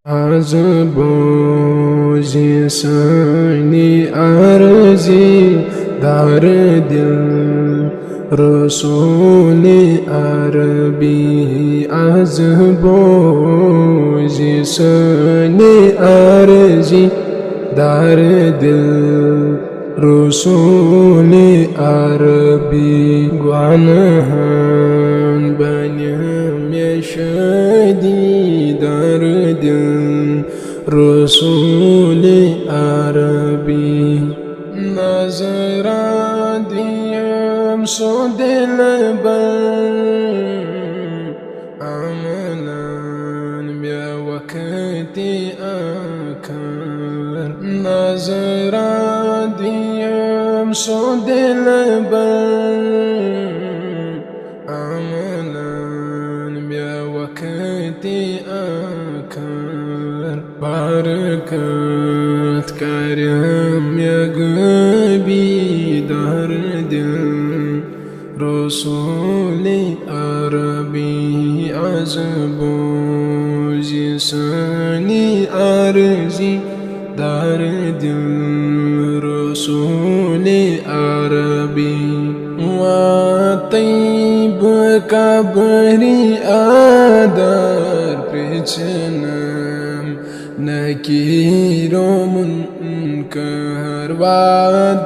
از بوزی سانی ارزی در دل رسول عربی از بوزی سانی ارزی در دل رسول عربی گوانهان بنیم یشدی در دل رسول عربی نظر دیم سودل بر عملان بیا وقتی اکر نظر دیم سودل بر عملان بیا وقتی اکر برکت کریم یگبی در دل رسول عربی از بوزی سانی ارزی در دل رسول عربی و طیب کبری آدر پیچنم نکیر و منکر و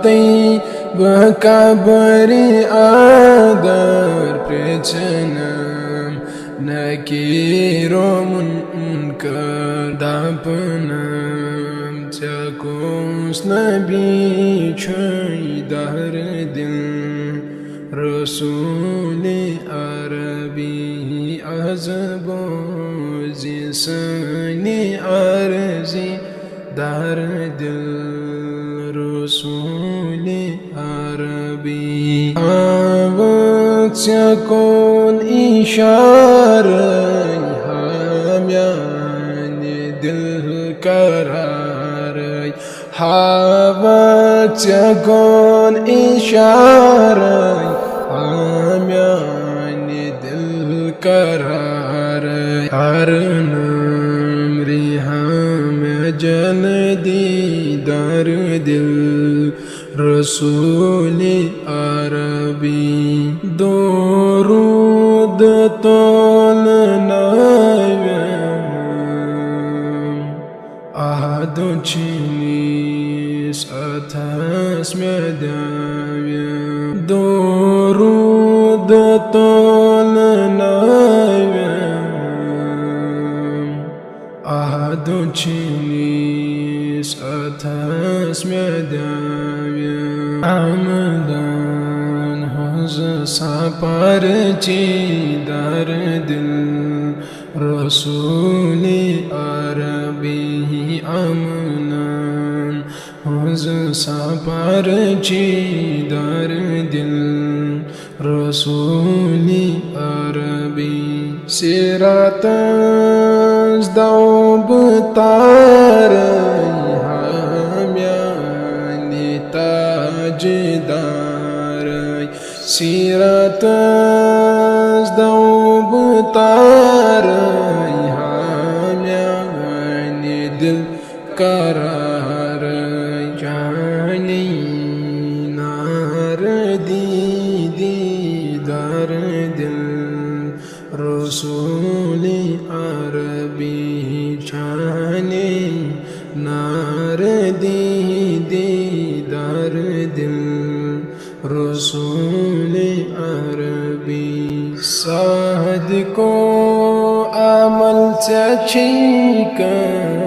طیب کبری آدر پیچنم نکیر و منکر دپنم چکوس نبی چای در دل رسول عربی از بوزی سانی ارزی در دل رسول عربی آوت سکون اشاره همیان دل قراره آوت سکون اشاره همیان دل قراره ارنم ریحم جلدی در دل رسول عربی درود طول نایم احد چینیس اتاس مدایم درود طول نایم احد چینیس اتاس مدایم عمدان حز سپر چی در دل رسول عربی عمدان حز سپر چی در دل رسول عربی سیرت از دوب تاری همیانی تاجداری سیرت از دوب تاری همیانی دل قراری جانی ناردیدی در دل رسول عربی جانی ناردیدی در دل رسول عربی صادقو عمل چیکم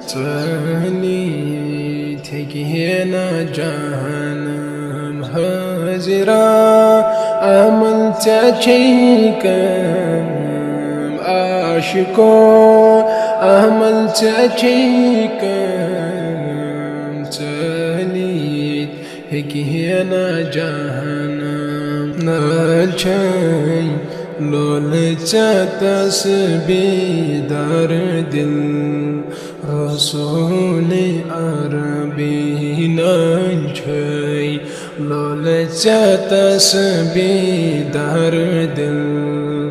تهنی تکینا جهنم حاضرا عمل چیکم عاشقو عمل چیکم تهنی تکینا جهنم نالچای لولچا تسبیح در دل رسول عربی نالچای لولچا تسبیح در دل